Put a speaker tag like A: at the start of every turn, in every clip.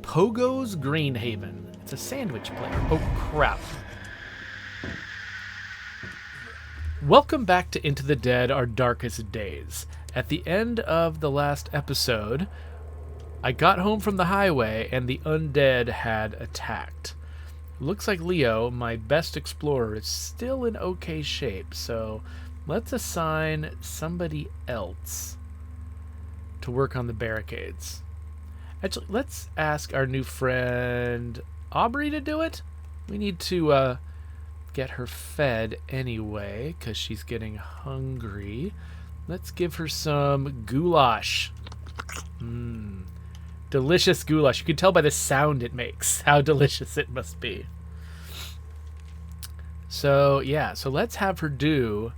A: Pogo's Green Haven. It's a sandwich place. Oh, crap. Welcome back to Into the Dead, Our Darkest Days. At the end of the last episode, I got home from the highway and the undead had attacked. Looks like Leo, my best explorer, is still in okay shape, so let's assign somebody else to work on the barricades. Actually, let's ask our new friend Aubrey to do it. We need to get her fed anyway, because she's getting hungry. Let's give her some goulash. Delicious goulash. You can tell by the sound it makes how delicious it must be. So, yeah. So let's have her do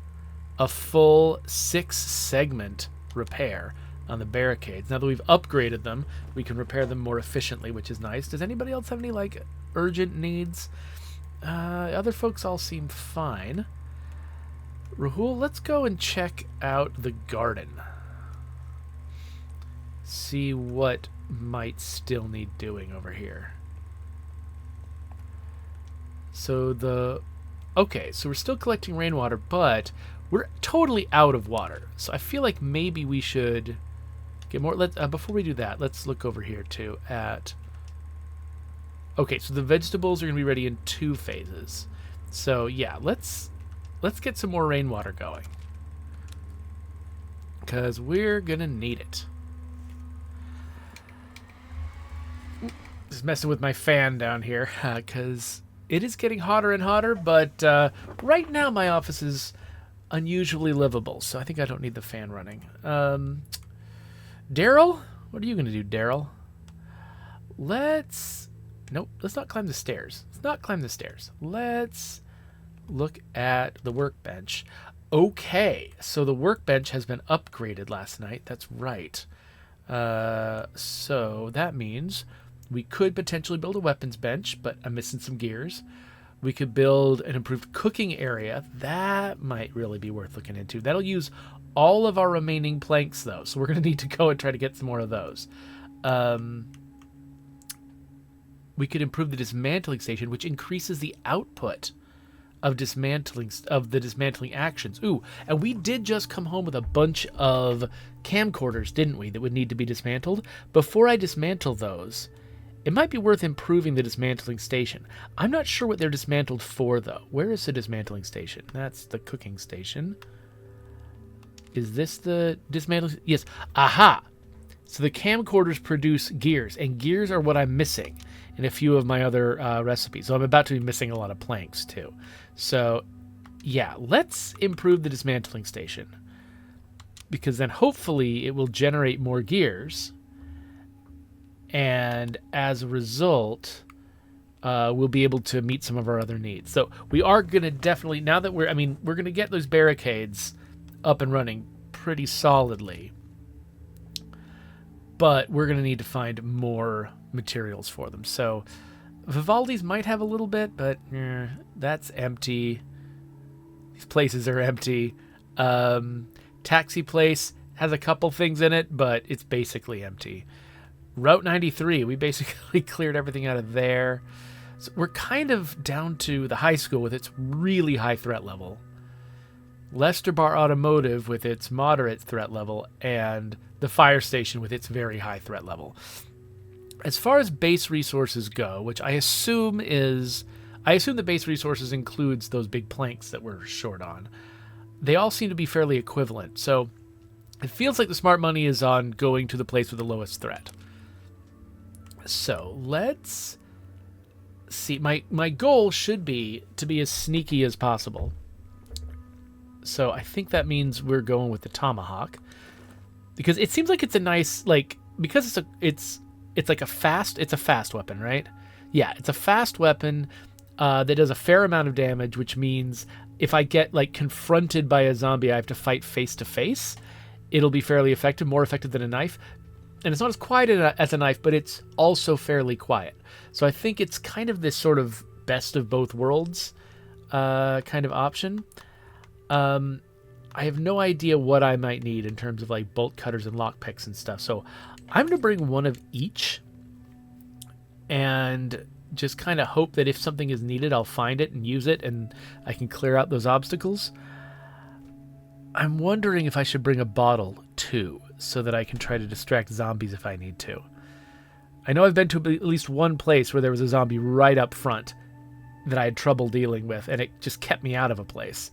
A: a full 6-segment repair on the barricades. Now that we've upgraded them, we can repair them more efficiently, which is nice. Does anybody else have any, like, urgent needs? Other folks all seem fine. Rahul, let's go and check out the garden. See what might still need doing over here. So okay, so we're still collecting rainwater, but we're totally out of water. So I feel like maybe we should get more. Before we do that, let's look over here too at. Okay, so the vegetables are going to be ready in 2 phases. So yeah, let's get some more rainwater going, because we're going to need it. Just messing with my fan down here, because it is getting hotter and hotter, but right now my office is unusually livable, so I think I don't need the fan running. Daryl? What are you going to do, Daryl? Nope, let's not climb the stairs. Let's look at the workbench. Okay, so the workbench has been upgraded last night. That's right. So that means we could potentially build a weapons bench, but I'm missing some gears. We could build an improved cooking area. That might really be worth looking into. That'll use all of our remaining planks, though, so we're going to need to go and try to get some more of those. We could improve the dismantling station, which increases the output of the dismantling actions. Ooh, and we did just come home with a bunch of camcorders, didn't we, that would need to be dismantled? Before I dismantle those, it might be worth improving the dismantling station. I'm not sure what they're dismantled for, though. Where is the dismantling station? That's the cooking station. Is this the dismantling? Yes. Aha! So the camcorders produce gears, and gears are what I'm missing in a few of my other recipes. So I'm about to be missing a lot of planks, too. So, yeah, let's improve the dismantling station, because then hopefully it will generate more gears, and as a result, we'll be able to meet some of our other needs. So we are going to definitely, now that we're going to get those barricades up and running pretty solidly, but we're going to need to find more materials for them. So Vivaldi's might have a little bit, but that's empty. These places are empty. Taxi Place has a couple things in it, but it's basically empty. Route 93, we basically cleared everything out of there. So we're kind of down to the high school with its really high threat level, Lester Bar Automotive with its moderate threat level, and the fire station with its very high threat level. As far as base resources go, which I assume the base resources includes those big planks that we're short on, they all seem to be fairly equivalent. So it feels like the smart money is on going to the place with the lowest threat. So let's see. My goal should be to be as sneaky as possible. So I think that means we're going with the tomahawk, because it seems like it's a nice, like, because it's like a fast weapon, right? Yeah, it's a fast weapon that does a fair amount of damage, which means if I get, like, confronted by a zombie I have to fight face to face, it'll be fairly effective, more effective than a knife. And it's not as quiet as a knife, but it's also fairly quiet. So I think it's kind of this sort of best of both worlds kind of option. I have no idea what I might need in terms of, like, bolt cutters and lockpicks and stuff. So I'm going to bring one of each, and just kind of hope that if something is needed, I'll find it and use it, and I can clear out those obstacles. I'm wondering if I should bring a bottle, too, so that I can try to distract zombies if I need to. I know I've been to at least one place where there was a zombie right up front that I had trouble dealing with, and it just kept me out of a place.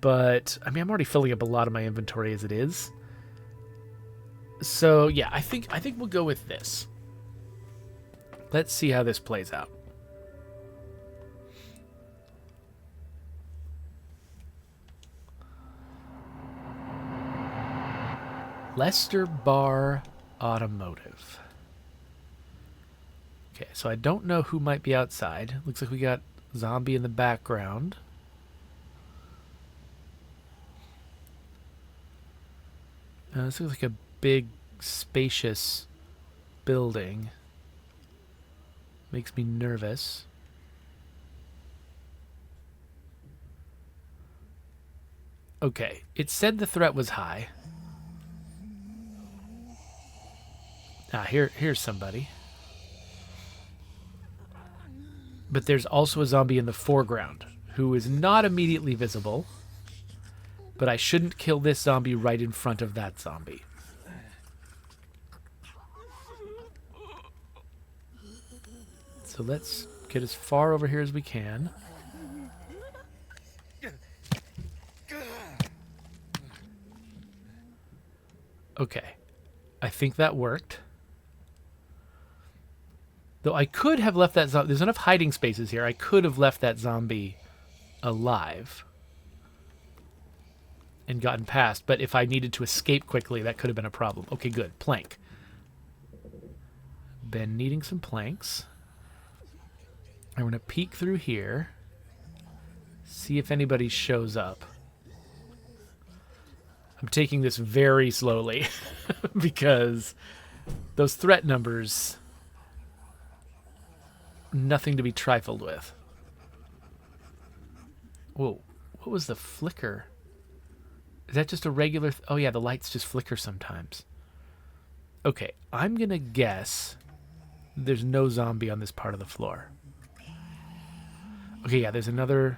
A: But, I mean, I'm already filling up a lot of my inventory as it is. So, yeah, I think we'll go with this. Let's see how this plays out. Lester Bar Automotive. Okay, so I don't know who might be outside. Looks like we got zombie in the background. This looks like a big, spacious building. Makes me nervous. Okay, it said the threat was high. Here's somebody. But there's also a zombie in the foreground who is not immediately visible. But I shouldn't kill this zombie right in front of that zombie. So let's get as far over here as we can. Okay. I think that worked. Though I could have left that zombie... There's enough hiding spaces here. I could have left that zombie alive and gotten past. But if I needed to escape quickly, that could have been a problem. Okay, good. Plank. Been needing some planks. I'm going to peek through here. See if anybody shows up. I'm taking this very slowly because those threat numbers, nothing to be trifled with. Whoa, what was the flicker? Is that just a regular... Oh yeah, the lights just flicker sometimes. Okay, I'm going to guess there's no zombie on this part of the floor. Okay, yeah, there's another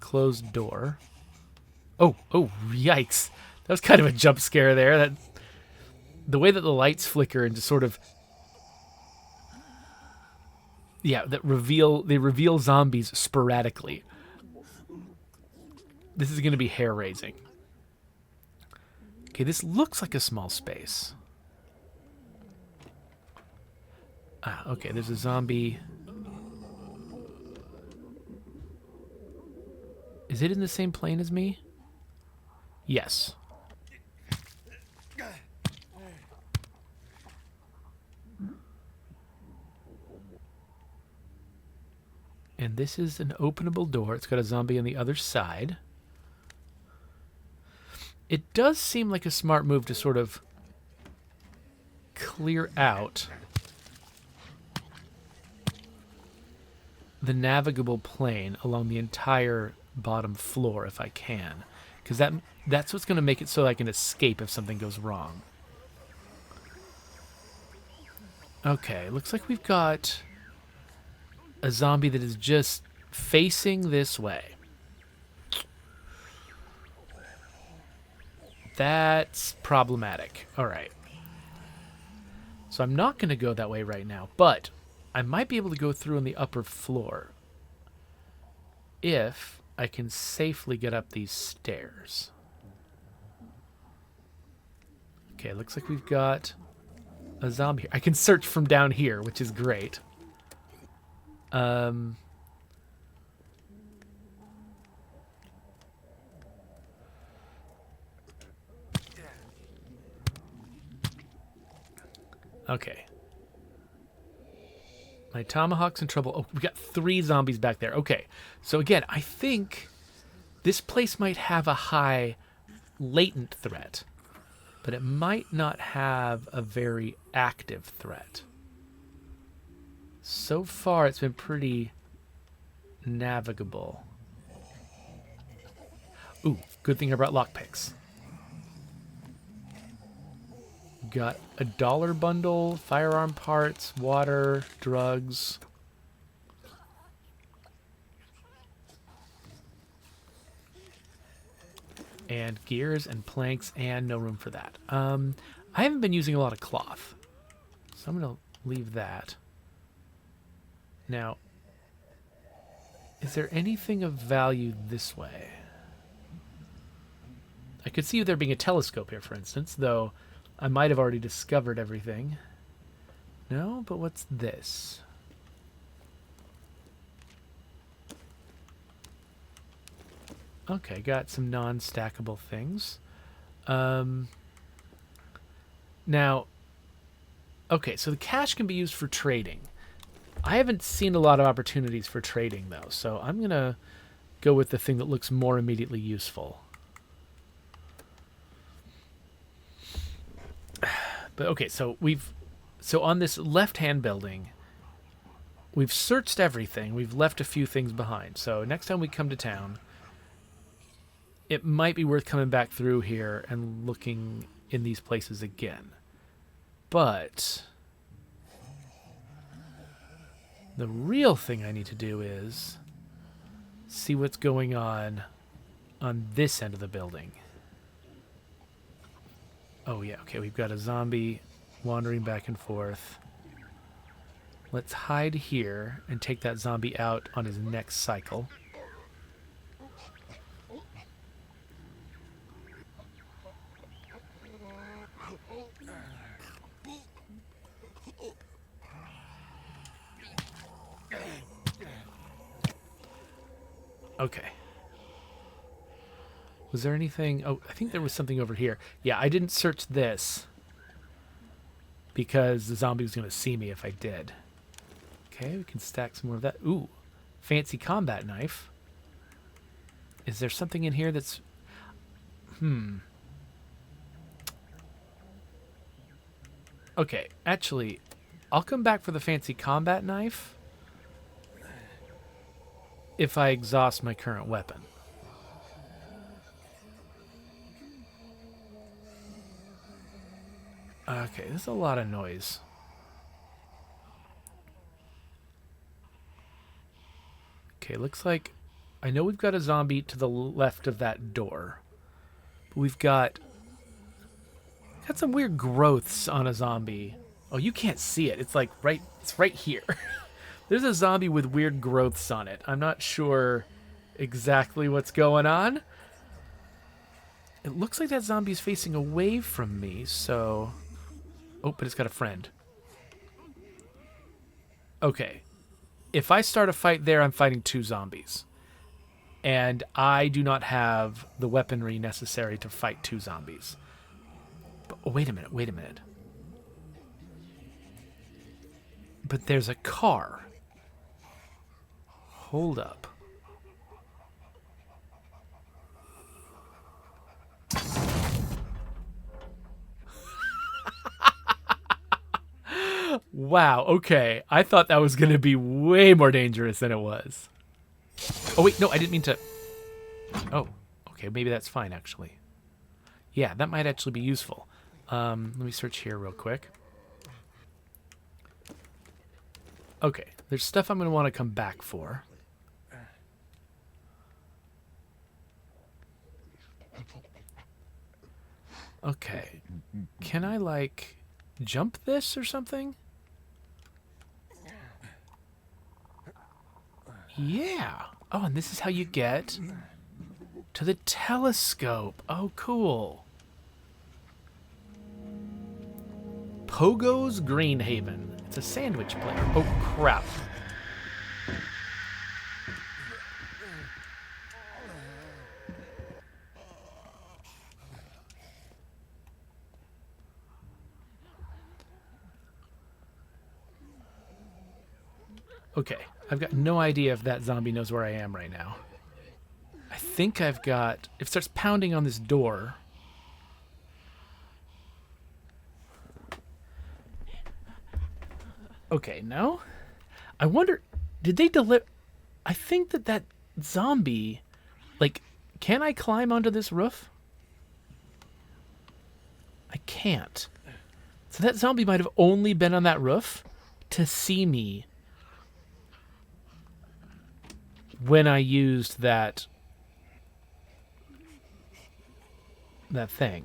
A: closed door. Oh, yikes. That was kind of a jump scare there. The way that the lights flicker and just sort of... Yeah, they reveal zombies sporadically. This is going to be hair-raising. Okay, this looks like a small space. Okay, there's a zombie. Is it in the same plane as me? Yes. And this is an openable door. It's got a zombie on the other side. It does seem like a smart move to sort of clear out the navigable plane along the entire bottom floor if I can. Because that's what's going to make it so I can escape if something goes wrong. Okay, looks like we've got a zombie that is just facing this way. That's problematic. All right. So I'm not going to go that way right now, but I might be able to go through on the upper floor if I can safely get up these stairs. Okay, looks like we've got a zombie here. I can search from down here, which is great. Okay. My tomahawk's in trouble. Oh, we got 3 zombies back there. Okay. So again, I think this place might have a high latent threat, but it might not have a very active threat. So far, it's been pretty navigable. Ooh, good thing I brought lockpicks. Got a dollar bundle, firearm parts, water, drugs. And gears and planks, and no room for that. I haven't been using a lot of cloth, so I'm going to leave that. Now, is there anything of value this way? I could see there being a telescope here, for instance, though I might have already discovered everything. No, but what's this? Okay, got some non-stackable things. Now, okay, so the cash can be used for trading. I haven't seen a lot of opportunities for trading, though, so I'm going to go with the thing that looks more immediately useful. But okay, so on this left-hand building, we've searched everything. We've left a few things behind. So next time we come to town, it might be worth coming back through here and looking in these places again. But the real thing I need to do is see what's going on this end of the building. Oh, yeah, okay, we've got a zombie wandering back and forth. Let's hide here and take that zombie out on his next cycle. Okay. Was there anything? Oh, I think there was something over here. Yeah, I didn't search this because the zombie was going to see me if I did. Okay, we can stack some more of that. Ooh, fancy combat knife. Is there something in here that's... Okay, actually, I'll come back for the fancy combat knife if I exhaust my current weapon. Okay, there's a lot of noise. Okay, looks like... I know we've got a zombie to the left of that door. But we've got some weird growths on a zombie. Oh, you can't see it. It's like it's right here. There's a zombie with weird growths on it. I'm not sure exactly what's going on. It looks like that zombie is facing away from me, so... Oh, but it's got a friend. Okay. If I start a fight there, I'm fighting two zombies. And I do not have the weaponry necessary to fight two zombies. But, oh, wait a minute. But there's a car. Hold up. Wow, okay. I thought that was going to be way more dangerous than it was. Oh, wait, no, I didn't mean to... Oh, okay, maybe that's fine, actually. Yeah, that might actually be useful. Let me search here real quick. Okay, there's stuff I'm going to want to come back for. Okay. Can I, like, jump this or something? Yeah. Oh, and this is how you get to the telescope. Oh, cool. Pogo's Green Haven. It's a sandwich player. Oh, crap. Okay, I've got no idea if that zombie knows where I am right now. I think I've got... If it starts pounding on this door... Okay, no? I wonder... Did they deliver... I think that zombie... Like, can I climb onto this roof? I can't. So that zombie might have only been on that roof to see me when I used that thing.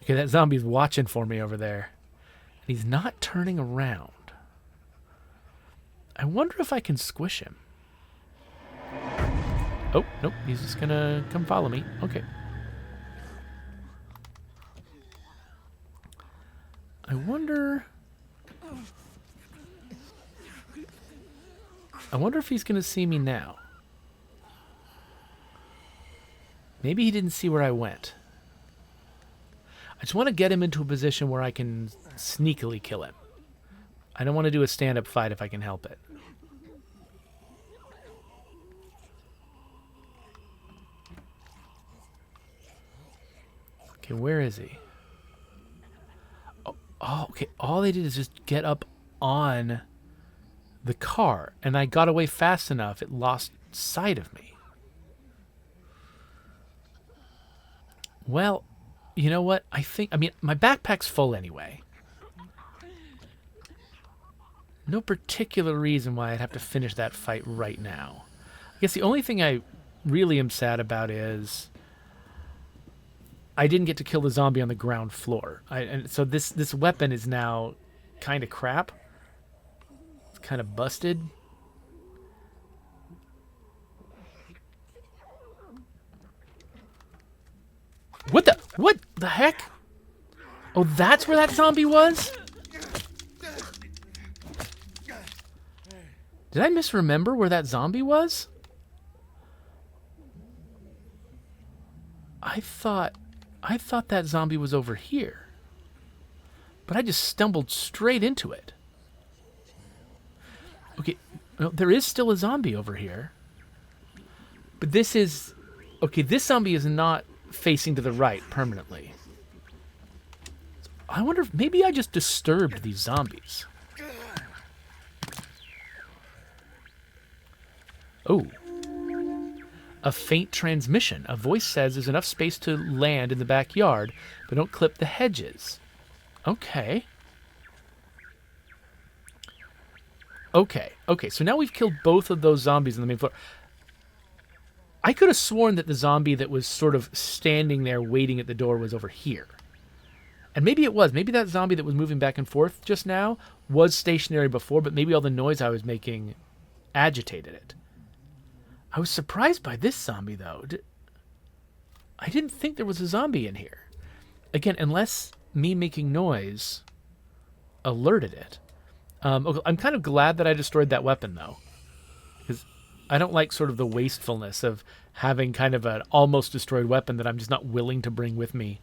A: Okay, that zombie's watching for me over there. And he's not turning around. I wonder if I can squish him. Oh, nope, he's just gonna come follow me. Okay. I wonder if he's gonna see me now. Maybe he didn't see where I went. I just want to get him into a position where I can sneakily kill him. I don't want to do a stand-up fight if I can help it. Okay, where is he? Oh, okay. All they did is just get up on the car, and I got away fast enough, it lost sight of me. Well, you know what? I mean, my backpack's full anyway. No particular reason why I'd have to finish that fight right now. I guess the only thing I really am sad about is I didn't get to kill the zombie on the ground floor. And so this weapon is now kind of crap. It's kind of busted. What the heck? Oh, that's where that zombie was? Did I misremember where that zombie was? I thought that zombie was over here. But I just stumbled straight into it. Okay, well, there is still a zombie over here. But this is... Okay, this zombie is not facing to the right permanently. I wonder if maybe I just disturbed these zombies. Oh. A faint transmission. A voice says there's enough space to land in the backyard, but don't clip the hedges. Okay. Okay, so now we've killed both of those zombies on the main floor. I could have sworn that the zombie that was sort of standing there waiting at the door was over here. And maybe it was. Maybe that zombie that was moving back and forth just now was stationary before, but maybe all the noise I was making agitated it. I was surprised by this zombie, though. I didn't think there was a zombie in here. Again, unless me making noise alerted it. Okay, I'm kind of glad that I destroyed that weapon, though. Because I don't like sort of the wastefulness of having kind of an almost destroyed weapon that I'm just not willing to bring with me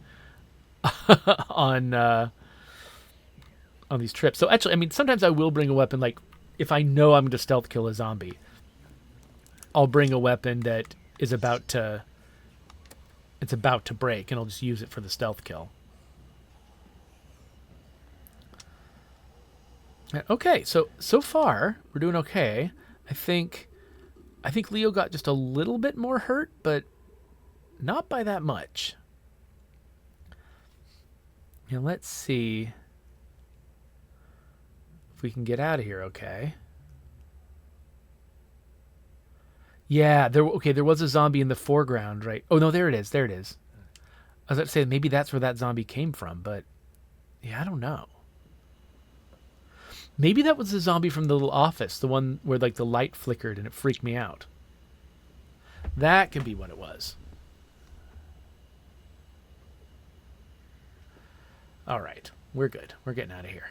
A: on these trips. So actually, I mean, sometimes I will bring a weapon, like if I know I'm going to stealth kill a zombie, I'll bring a weapon that is about to break, and I'll just use it for the stealth kill. Okay, so far we're doing okay. I think Leo got just a little bit more hurt, but not by that much. Now let's see if we can get out of here okay. Yeah, there was a zombie in the foreground, right? Oh, no, there it is. I was about to say maybe that's where that zombie came from, but yeah, I don't know. Maybe that was the zombie from the little office, the one where like the light flickered and it freaked me out. That could be what it was. All right, we're good. We're getting out of here.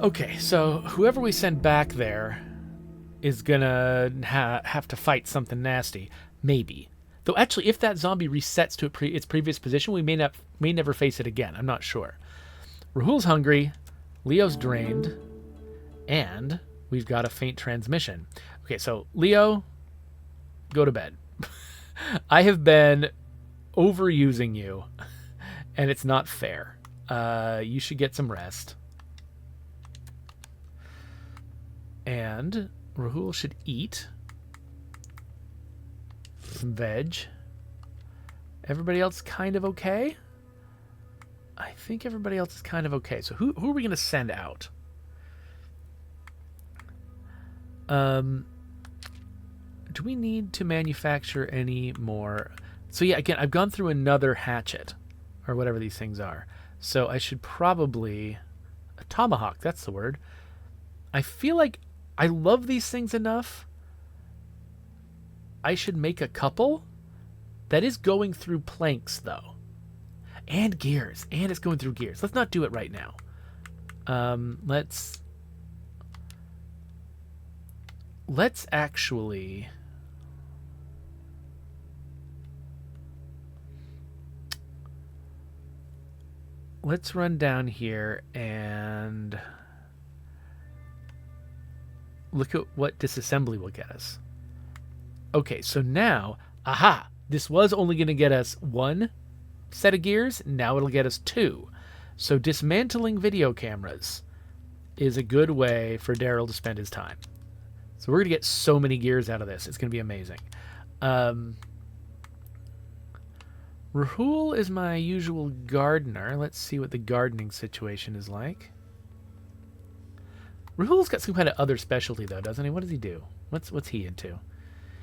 A: Okay, so whoever we send back there is gonna have to fight something nasty, maybe. Though actually, if that zombie resets to its previous position, we may never face it again. I'm not sure. Rahul's hungry, Leo's drained, and we've got a faint transmission. Okay, so Leo, go to bed. I have been overusing you, and it's not fair. You should get some rest. And Rahul should eat. Some veg. Everybody else kind of okay? I think everybody else is kind of okay. So who are we going to send out? Do we need to manufacture any more? So yeah, again, I've gone through another hatchet, or whatever these things are. So I should probably... A tomahawk, that's the word. I feel like I love these things enough. I should make a couple. That is going through planks, though. And gears. And it's going through gears. Let's not do it right now. Let's actually... Let's run down here and look at what disassembly will get us. Okay, so now, aha! This was only going to get us one set of gears. Now it'll get us two. So dismantling video cameras is a good way for Daryl to spend his time. So we're going to get so many gears out of this. It's going to be amazing. Rahul is my usual gardener. Let's see what the gardening situation is like. Rahul's got some kind of other specialty, though, doesn't he? What does he do? What's he into?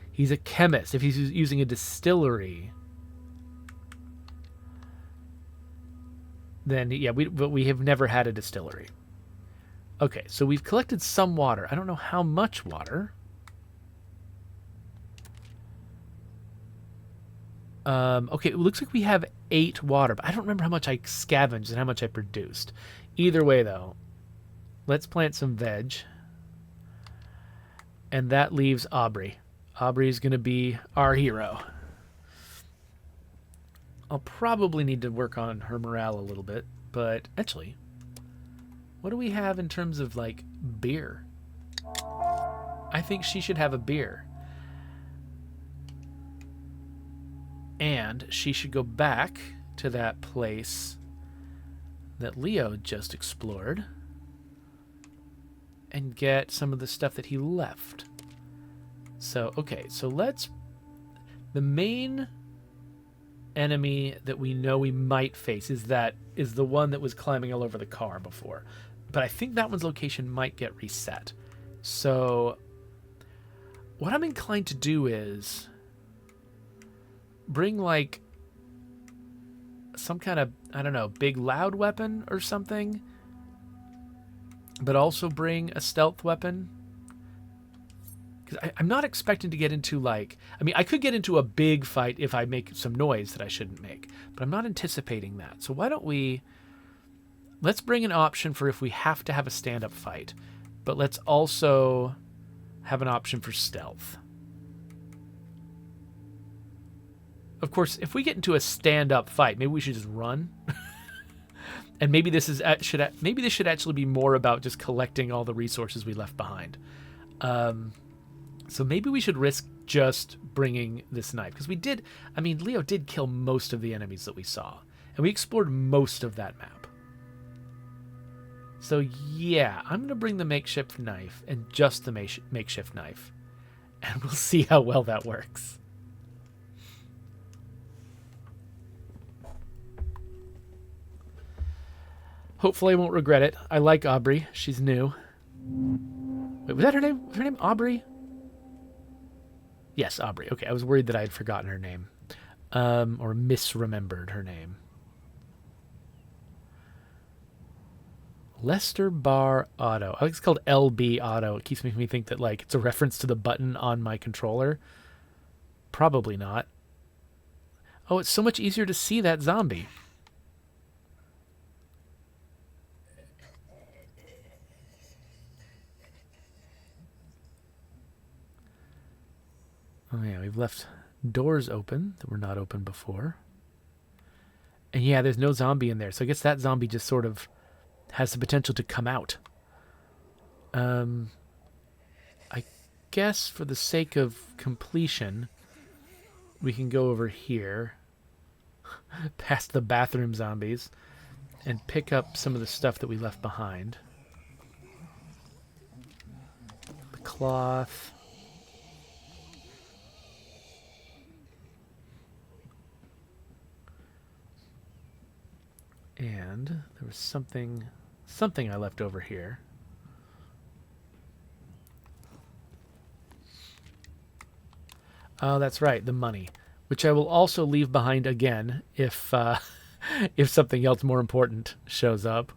A: He's a chemist. If he's using a distillery, then yeah, but we have never had a distillery. Okay, so we've collected some water. I don't know how much water. Okay, it looks like we have 8 water, but I don't remember how much I scavenged and how much I produced. Either way, though, let's plant some veg. And that leaves Aubrey. Aubrey's going to be our hero. I'll probably need to work on her morale a little bit, but actually, what do we have in terms of, like, beer? I think she should have a beer. And she should go back to that place that Leo just explored and get some of the stuff that he left. So, okay, so let's... The main enemy that we know we might face is the one that was climbing all over the car before. But I think that one's location might get reset. So what I'm inclined to do is bring, like, some kind of, I don't know, big loud weapon or something, but also bring a stealth weapon. Because I'm not expecting to get into, like... I mean, I could get into a big fight if I make some noise that I shouldn't make, but I'm not anticipating that. So why don't we... Let's bring an option for if we have to have a stand-up fight, but let's also have an option for stealth. Of course, if we get into a stand-up fight, maybe we should just run. And maybe this should actually be more about just collecting all the resources we left behind. So maybe we should risk just bringing this knife. Because Leo did kill most of the enemies that we saw. And we explored most of that map. So yeah, I'm going to bring the makeshift knife and just the makeshift knife. And we'll see how well that works. Hopefully I won't regret it. I like Aubrey. She's new. Wait, was that her name? Was her name Aubrey? Yes, Aubrey. Okay, I was worried that I had forgotten her name. Or misremembered her name. Lester Bar Auto. I think it's called LB Auto. It keeps making me think that, like, it's a reference to the button on my controller. Probably not. Oh, it's so much easier to see that zombie. Oh yeah, we've left doors open that were not open before. And yeah, there's no zombie in there. So I guess that zombie just sort of has the potential to come out. I guess for the sake of completion, we can go over here, past the bathroom zombies, and pick up some of the stuff that we left behind. The cloth. And there was something I left over here. Oh, that's right, the money, which I will also leave behind again if if something else more important shows up.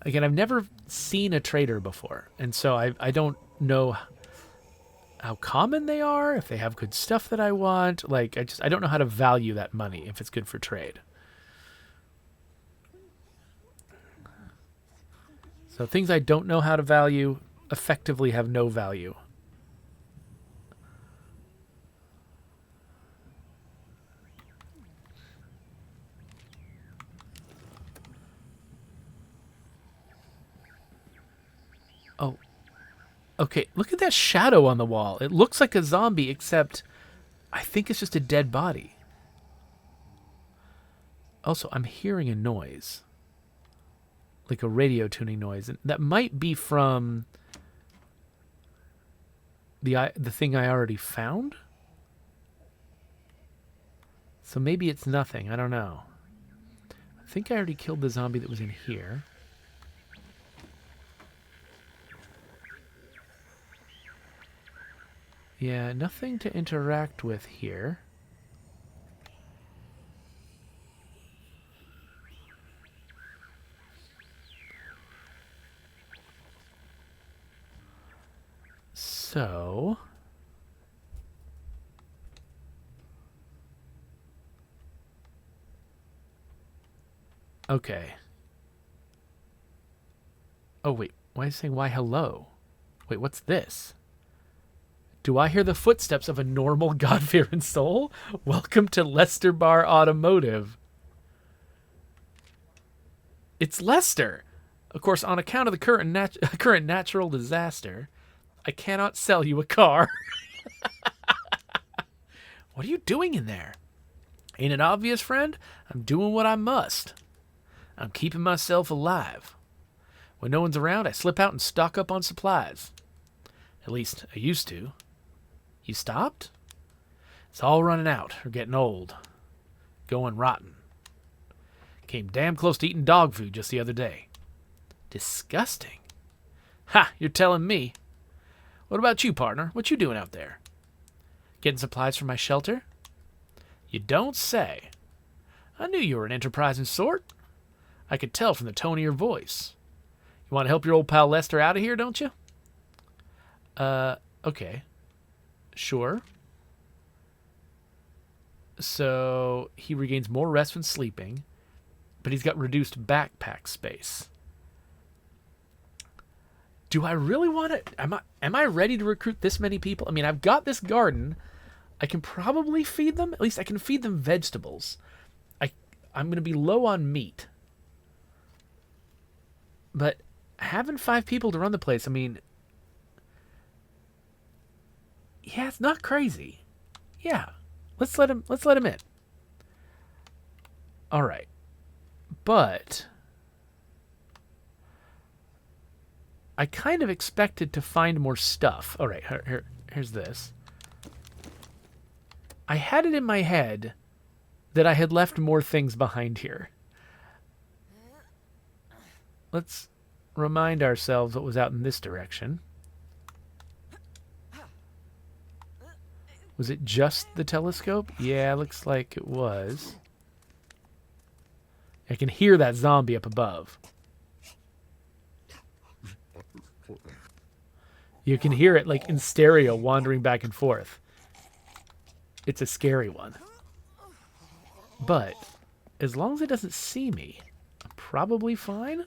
A: Again, I've never seen a trader before, and so I don't know how common they are, if they have good stuff that I want. Like, I don't know how to value that money if it's good for trade. So things I don't know how to value effectively have no value. Oh, okay. Look at that shadow on the wall. It looks like a zombie, except I think it's just a dead body. Also, I'm hearing a noise. Like a radio tuning noise. And that might be from the thing I already found. So maybe it's nothing. I don't know. I think I already killed the zombie that was in here. Yeah, nothing to interact with here. So... okay. Oh, wait. Why is it saying why hello? Wait, what's this? Do I hear the footsteps of a normal God-fearing soul? Welcome to Lester Bar Automotive. It's Lester. Of course, on account of the current natural disaster, I cannot sell you a car. What are you doing in there? Ain't it obvious, friend? I'm doing what I must. I'm keeping myself alive. When no one's around, I slip out and stock up on supplies. At least, I used to. You stopped? It's all running out, or getting old. Going rotten. Came damn close to eating dog food just the other day. Disgusting. Ha, you're telling me. What about you, partner? What you doing out there? Getting supplies for my shelter? You don't say. I knew you were an enterprising sort. I could tell from the tone of your voice. You want to help your old pal Lester out of here, don't you? Okay. Sure. So he regains more rest when sleeping, but he's got reduced backpack space. Do I really want to... Am I ready to recruit this many people? I mean, I've got this garden. I can probably feed them. At least I can feed them vegetables. I'm going to be low on meat. But having 5 people to run the place, I mean... yeah, it's not crazy. Yeah. Let's let him in. All right. But I kind of expected to find more stuff. All right, here's this. I had it in my head that I had left more things behind here. Let's remind ourselves what was out in this direction. Was it just the telescope? Yeah, looks like it was. I can hear that zombie up above. You can hear it like in stereo wandering back and forth. It's a scary one. But as long as it doesn't see me, I'm probably fine.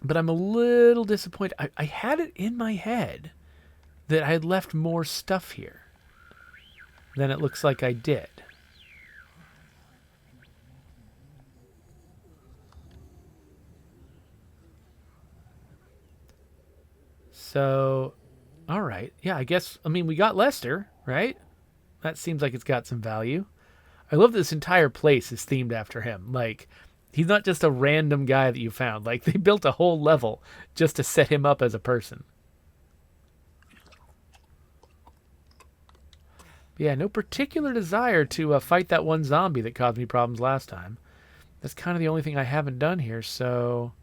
A: But I'm a little disappointed. I had it in my head that I had left more stuff here than it looks like I did. So, all right. Yeah, I guess, I mean, we got Lester, right? That seems like it's got some value. I love that this entire place is themed after him. Like, he's not just a random guy that you found. Like, they built a whole level just to set him up as a person. Yeah, no particular desire to fight that one zombie that caused me problems last time. That's kind of the only thing I haven't done here, so...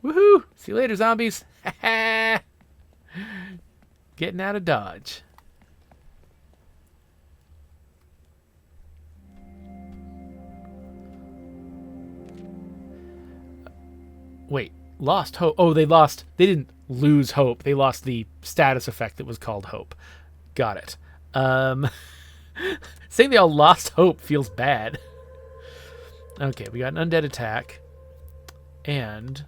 A: Woohoo! See you later, zombies! Getting out of Dodge. Wait, lost hope. Oh, they lost. They didn't lose hope. They lost the status effect that was called hope. Got it. Saying they all lost hope feels bad. Okay, we got an undead attack. And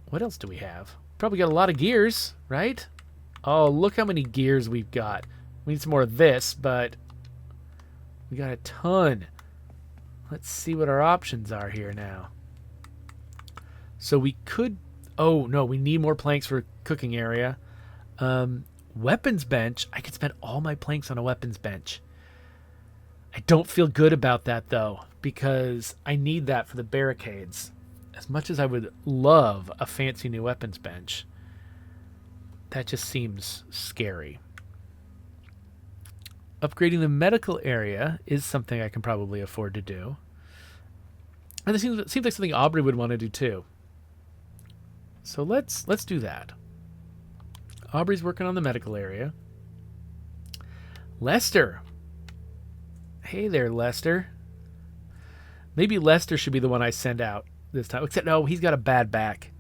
A: what else do we have? Probably got a lot of gears, right? Oh, look how many gears we've got. We need some more of this, but we got a ton. Let's see what our options are here now. So we could... Oh, no, we need more planks for a cooking area. Weapons bench. I could spend all my planks on a weapons bench. I don't feel good about that, though, because I need that for the barricades. As much as I would love a fancy new weapons bench, that just seems scary. Upgrading the medical area is something I can probably afford to do. And it seems like something Aubrey would want to do, too. So let's do that. Aubrey's working on the medical area. Lester. Hey there, Lester. Maybe Lester should be the one I send out this time. Except, no, he's got a bad back.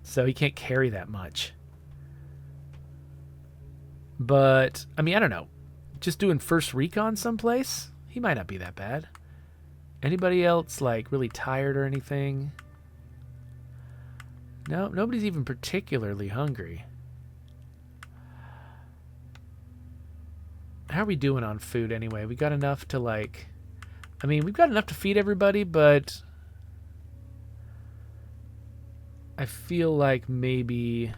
A: So he can't carry that much. But, I mean, I don't know. Just doing first recon someplace? He might not be that bad. Anybody else, like, really tired or anything? No, nobody's even particularly hungry. How are we doing on food anyway? We got enough to, like... I mean, we've got enough to feed everybody, but... I feel like maybe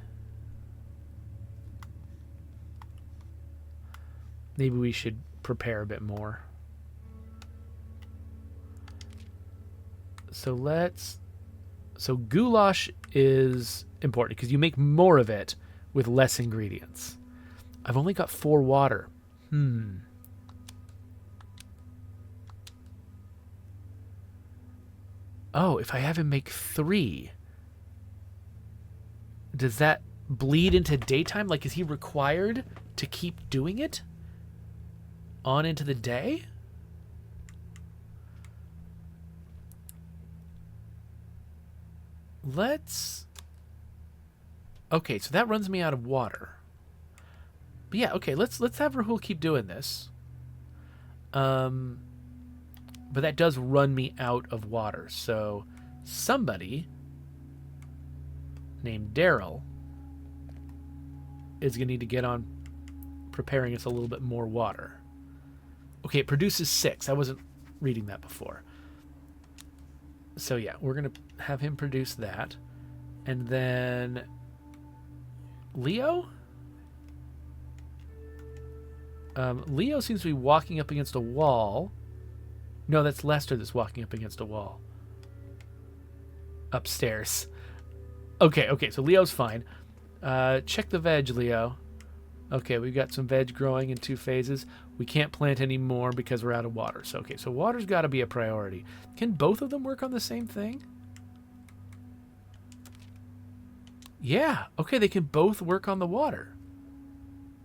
A: we should prepare a bit more. So goulash is important because you make more of it with less ingredients. I've only got 4 water. Oh, if I have him make 3, does that bleed into daytime? Like, is he required to keep doing it on into the day? Okay, so that runs me out of water. But yeah, okay, let's have Rahul keep doing this. But that does run me out of water. So somebody named Daryl is going to need to get on preparing us a little bit more water. Okay, it produces 6. I wasn't reading that before. So yeah, we're going to have him produce that. And then Leo? Leo seems to be walking up against a wall. No, that's Lester that's walking up against a wall. Upstairs. Okay, so Leo's fine. Check the veg, Leo. Okay, we've got some veg growing in 2 phases. We can't plant any more because we're out of water. So, okay, so water's got to be a priority. Can both of them work on the same thing? Yeah, okay, they can both work on the water.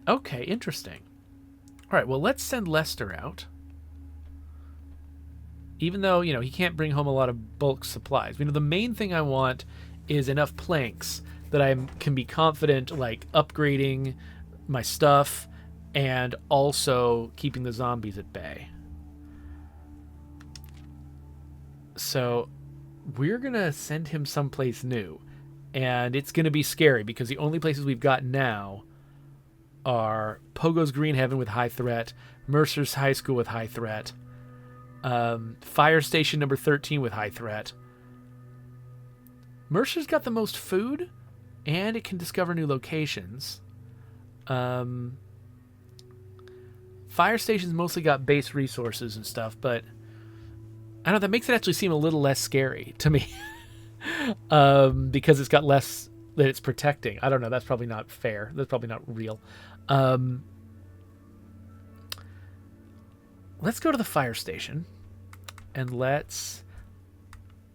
A: Okay, interesting. All right, well, let's send Lester out. Even though, you know, he can't bring home a lot of bulk supplies. You know, the main thing I want is enough planks that I can be confident, like, upgrading my stuff and also keeping the zombies at bay. So we're going to send him someplace new. And it's going to be scary because the only places we've got now are Pogo's Green Heaven with high threat, Mercer's High School with high threat, Fire Station number 13 with high threat. Mercer's got the most food, and it can discover new locations. Fire Station's mostly got base resources and stuff, but I don't know, that makes it actually seem a little less scary to me. Because it's got less that it's protecting. I don't know, that's probably not fair. That's probably not real. let's go to the fire station and let's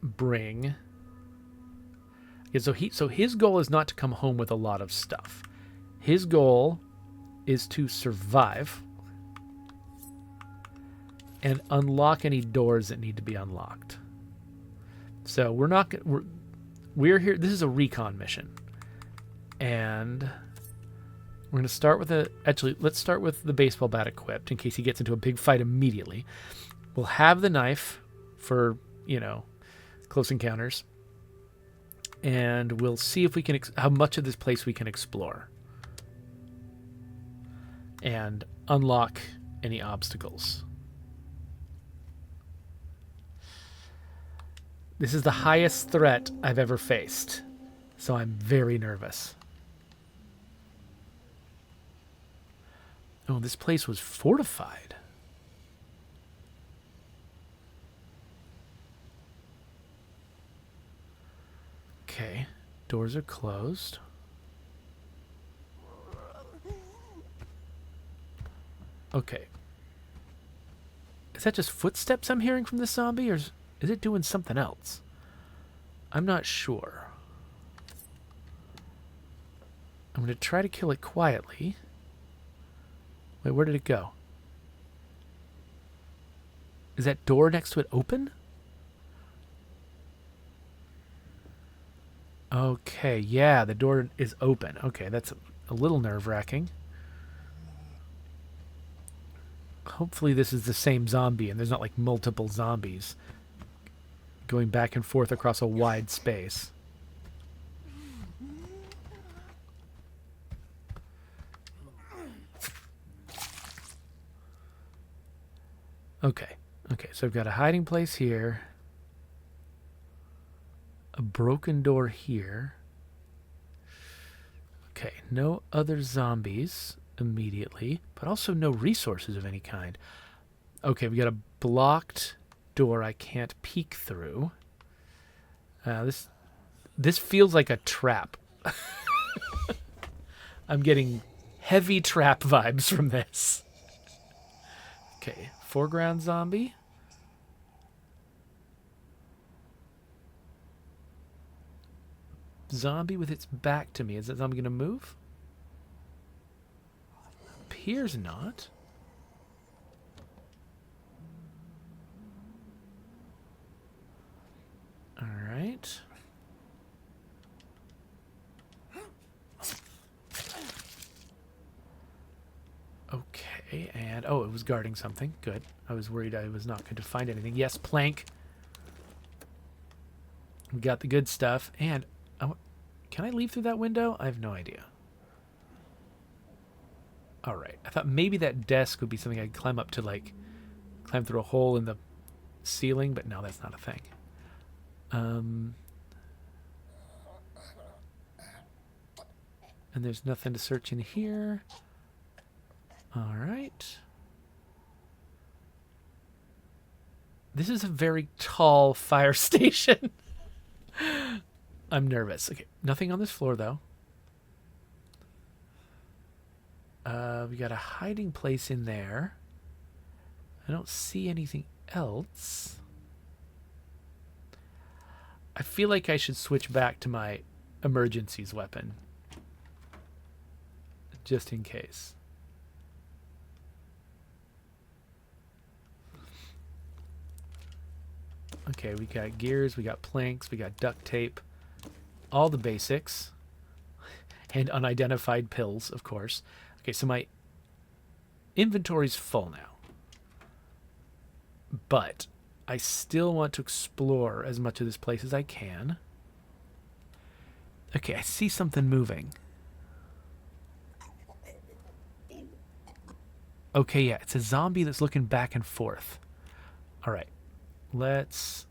A: bring... Yeah, so his goal is not to come home with a lot of stuff. His goal is to survive and unlock any doors that need to be unlocked. So we're here. This is a recon mission, and we're going to start with let's start with the baseball bat equipped in case he gets into a big fight immediately. We'll have the knife for, close encounters, and we'll see if we can how much of this place we can explore and unlock any obstacles. This is the highest threat I've ever faced, so I'm very nervous. Oh, this place was fortified. Okay, doors are closed. Okay. Is that just footsteps I'm hearing from this zombie, or is it doing something else? I'm not sure. I'm going to try to kill it quietly. Wait, where did it go? Is that door next to it open? Okay, yeah, the door is open. Okay, that's a little nerve-wracking. Hopefully this is the same zombie and there's not like multiple zombies going back and forth across a wide space. Okay, so I've got a hiding place here. A broken door here. Okay, no other zombies immediately, but also no resources of any kind. Okay, we got a blocked door I can't peek through. This feels like a trap. I'm getting heavy trap vibes from this. Okay, foreground zombie. Zombie with its back to me. Is that zombie going to move? Appears not. All right. Okay, and oh, it was guarding something. Good. I was worried I was not going to find anything. Yes, plank. We got the good stuff. And can I leave through that window? I have no idea. All right. I thought maybe that desk would be something I'd climb up to, like, climb through a hole in the ceiling, but no, that's not a thing. And there's nothing to search in here. All right. This is a very tall fire station. I'm nervous. Okay, nothing on this floor, though. We got a hiding place in there. I don't see anything else. I feel like I should switch back to my emergencies weapon. Just in case. Okay, we got gears, we got planks, we got duct tape. All the basics. And unidentified pills, of course. Okay, so my inventory's full now. But I still want to explore as much of this place as I can. Okay, I see something moving. Okay, yeah, it's a zombie that's looking back and forth. All right, let's...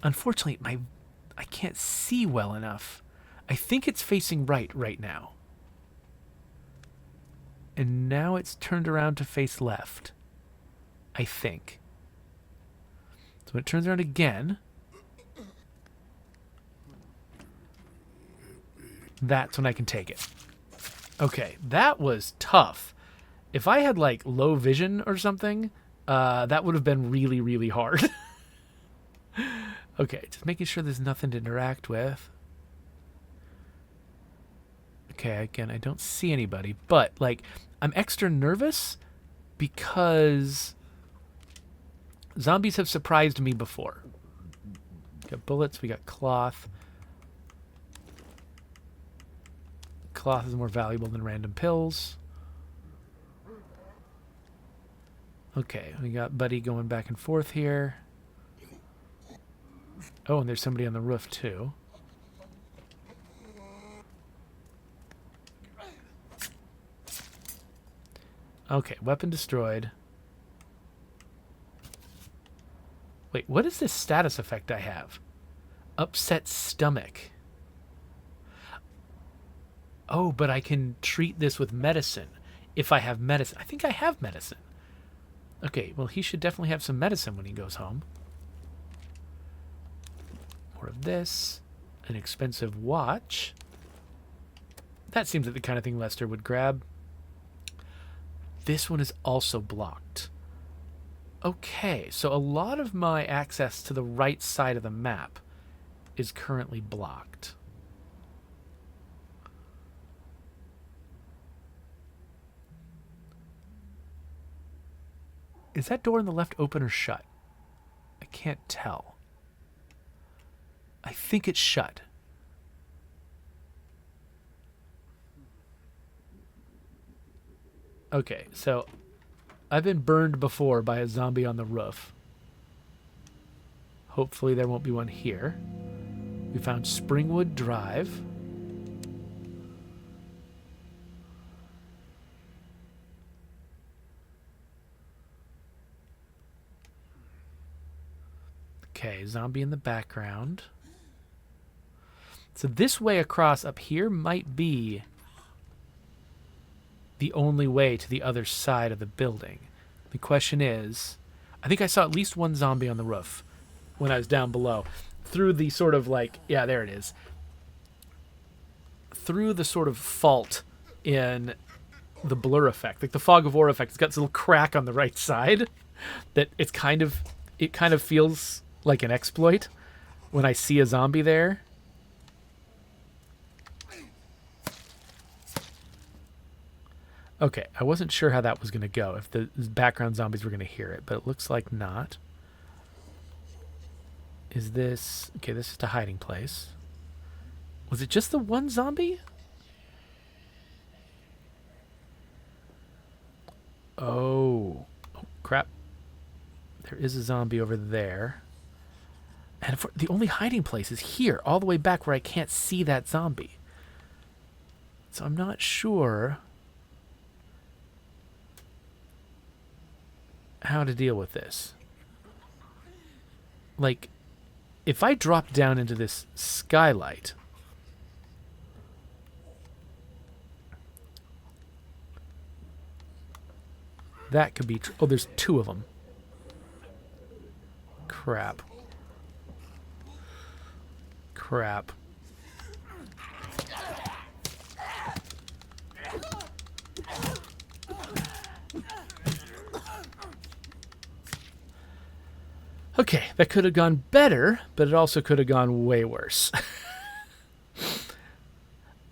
A: Unfortunately, I can't see well enough. I think it's facing right now. And now it's turned around to face left. I think. So when it turns around again, that's when I can take it. Okay, that was tough. If I had like low vision or something, that would have been really, really hard. Okay, just making sure there's nothing to interact with. Okay, again, I don't see anybody, but like I'm extra nervous because zombies have surprised me before. We got bullets, we got cloth. Cloth is more valuable than random pills. Okay, we got Buddy going back and forth here. Oh, and there's somebody on the roof too. Okay, weapon destroyed. Wait, what is this status effect I have? Upset stomach. Oh, but I can treat this with medicine if I have medicine. I think I have medicine. Okay, well, he should definitely have some medicine when he goes home. More of this. An expensive watch. That seems like the kind of thing Lester would grab. This one is also blocked. Okay, so a lot of my access to the right side of the map is currently blocked. Is that door on the left open or shut? I can't tell. I think it's shut. Okay, so I've been burned before by a zombie on the roof. Hopefully there won't be one here. We found Springwood Drive. Okay, zombie in the background. So this way across up here might be the only way to the other side of the building. The question is, I think I saw at least one zombie on the roof when I was down below. Through the sort of like, yeah, there it is. Through the sort of fault in the blur effect, like the fog of war effect, it's got this little crack on the right side that it kind of feels like an exploit when I see a zombie there. Okay, I wasn't sure how that was going to go, if the background zombies were going to hear it, but it looks like not. Is this... Okay, this is a hiding place. Was it just the one zombie? Oh, crap. There is a zombie over there. And the only hiding place is here, all the way back where I can't see that zombie. So I'm not sure how to deal with this. Like, if I drop down into this skylight, that could be... Oh, there's two of them. Crap. Crap. Okay, that could have gone better, but it also could have gone way worse.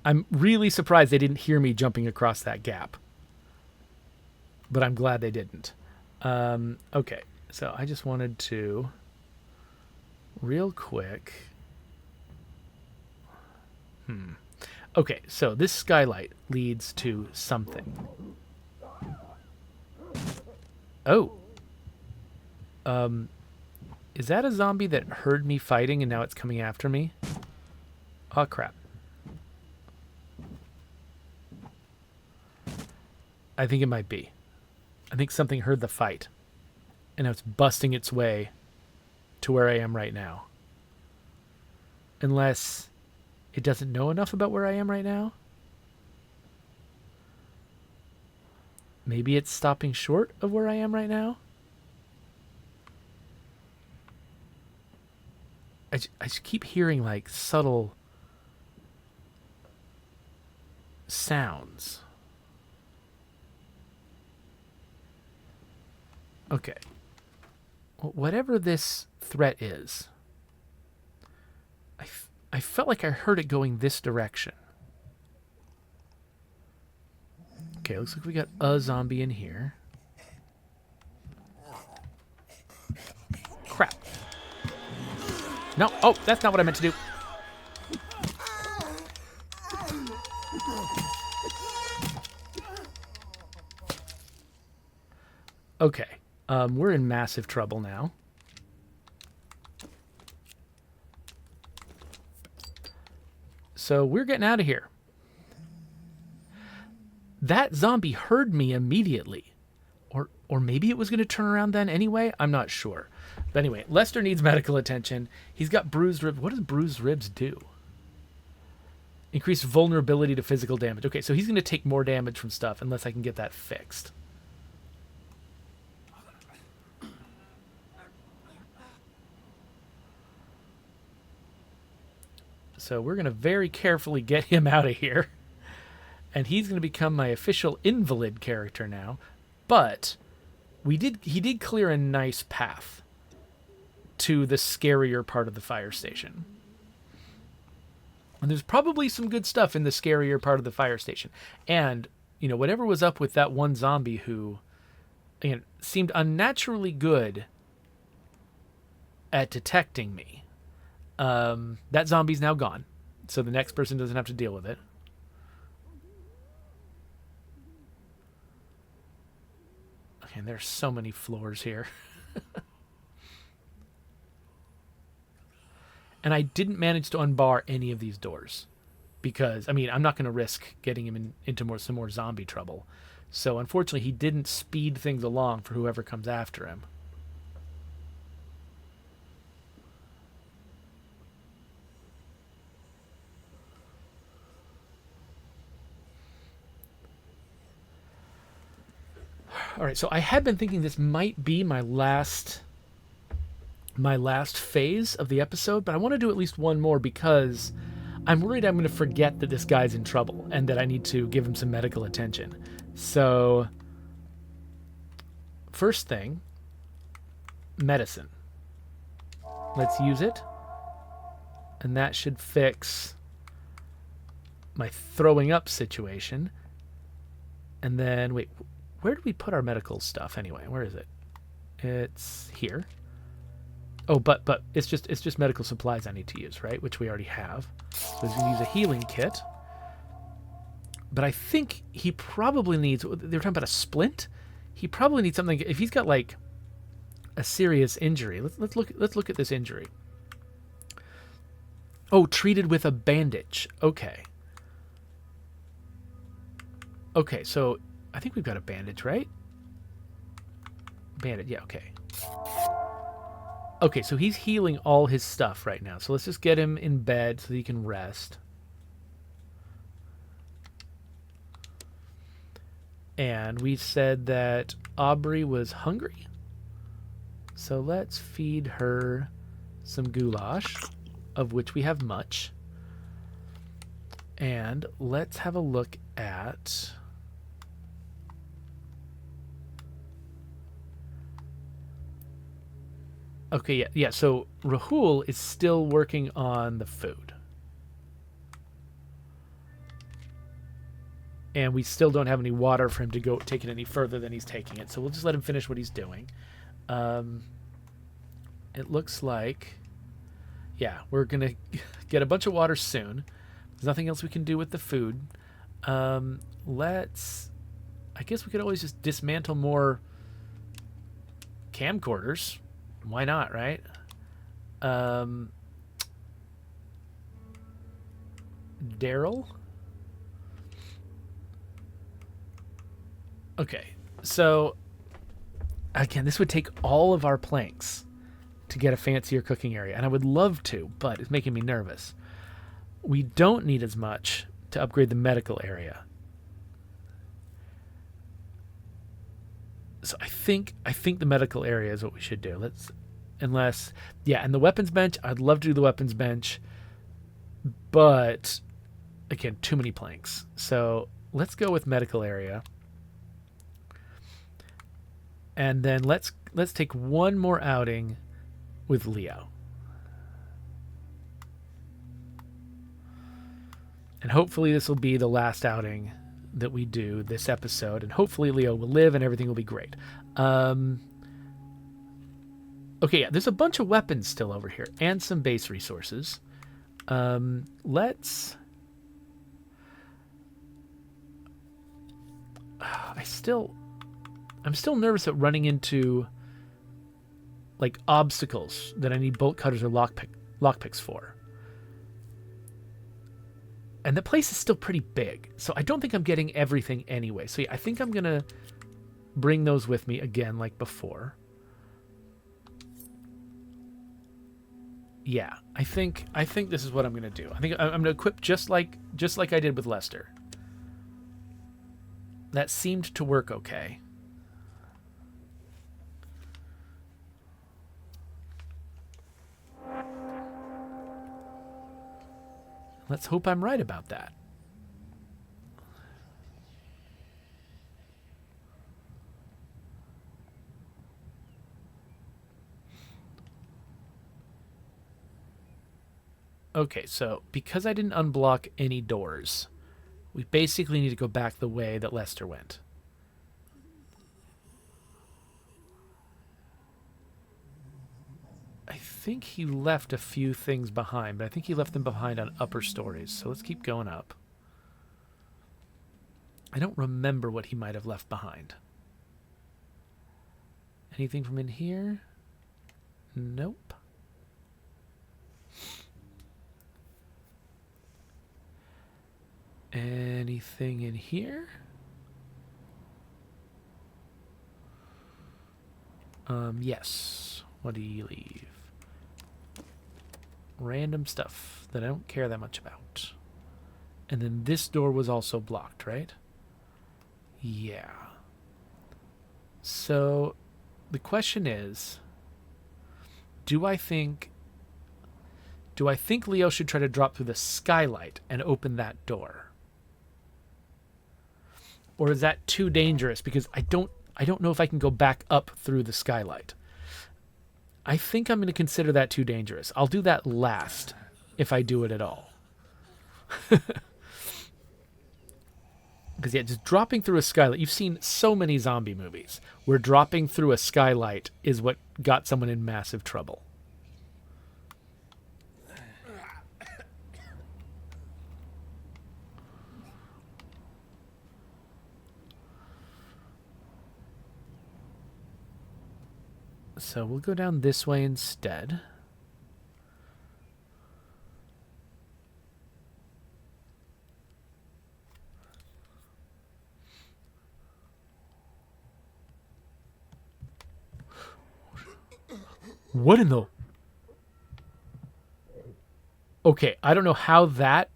A: I'm really surprised they didn't hear me jumping across that gap. But I'm glad they didn't. Okay, so I just wanted to, real quick... Okay, so this skylight leads to something. Oh. Is that a zombie that heard me fighting and now it's coming after me? Oh, crap. I think it might be. I think something heard the fight. And now it's busting its way to where I am right now. Unless it doesn't know enough about where I am right now. Maybe it's stopping short of where I am right now. I just keep hearing like subtle sounds. Okay. Whatever this threat is, I felt like I heard it going this direction. Okay, looks like we got a zombie in here. Crap. No, oh, that's not what I meant to do. Okay, we're in massive trouble now. So we're getting out of here. That zombie heard me immediately. Or maybe it was going to turn around then anyway? I'm not sure. But anyway, Lester needs medical attention. He's got bruised ribs. What does bruised ribs do? Increased vulnerability to physical damage. Okay, so he's going to take more damage from stuff unless I can get that fixed. So we're going to very carefully get him out of here. And he's going to become my official invalid character now. But he did clear a nice path to the scarier part of the fire station. And there's probably some good stuff in the scarier part of the fire station. And, you know, whatever was up with that one zombie who, you know, seemed unnaturally good at detecting me, that zombie's now gone. So the next person doesn't have to deal with it. Okay, and there's so many floors here. And I didn't manage to unbar any of these doors because, I mean, I'm not going to risk getting him into some more zombie trouble. So unfortunately, he didn't speed things along for whoever comes after him. All right, so I had been thinking this might be my last phase of the episode, but I want to do at least one more because I'm worried I'm going to forget that this guy's in trouble and that I need to give him some medical attention. So, first thing, medicine. Let's use it. And that should fix my throwing up situation. And then, wait, where do we put our medical stuff anyway? Where is it? It's here. Oh, but it's just medical supplies I need to use, right? Which we already have. So he's going to use a healing kit. But I think he probably needs... They were talking about a splint? He probably needs something... If he's got, like, a serious injury... Let's look at this injury. Oh, treated with a bandage. Okay. Okay, so... I think we've got a bandage, right? Bandage, yeah, okay. Okay, so he's healing all his stuff right now. So let's just get him in bed so he can rest. And we said that Aubrey was hungry. So let's feed her some goulash, of which we have much. And let's have a look at... Okay, yeah. So Rahul is still working on the food. And we still don't have any water for him to go take it any further than he's taking it. So we'll just let him finish what he's doing. It looks like... Yeah, we're going to get a bunch of water soon. There's nothing else we can do with the food. Let's... I guess we could always just dismantle more camcorders. Why not, right? Daryl? Okay, so again, this would take all of our planks to get a fancier cooking area, and I would love to, but it's making me nervous. We don't need as much to upgrade the medical area. So I think the medical area is what we should do. And the weapons bench, I'd love to do the weapons bench, but again, too many planks. So let's go with medical area. And then let's take one more outing with Leo. And hopefully this will be the last outing that we do this episode. And hopefully Leo will live and everything will be great. Okay, yeah, there's a bunch of weapons still over here. And some base resources. I'm still nervous at running into like obstacles that I need bolt cutters or lockpicks for. And the place is still pretty big, so I don't think I'm getting everything anyway. So yeah, I think I'm gonna bring those with me again, like before. Yeah, I think this is what I'm gonna do. I think I'm gonna equip just like I did with Lester. That seemed to work okay. Let's hope I'm right about that. Okay, so because I didn't unblock any doors, we basically need to go back the way that Lester went. I think he left a few things behind, but I think he left them behind on upper stories. So let's keep going up. I don't remember what he might have left behind. Anything from in here? Nope. Anything in here? Yes. What do you leave? Random stuff that I don't care that much about. And then this door was also blocked, right? Yeah. So the question is, do I think Leo should try to drop through the skylight and open that door? Or is that too dangerous? Because I don't know if I can go back up through the skylight. I think I'm going to consider that too dangerous. I'll do that last, if I do it at all. Because, yeah, just dropping through a skylight. You've seen so many zombie movies where dropping through a skylight is what got someone in massive trouble. So we'll go down this way instead. What in the... Okay, I don't know how that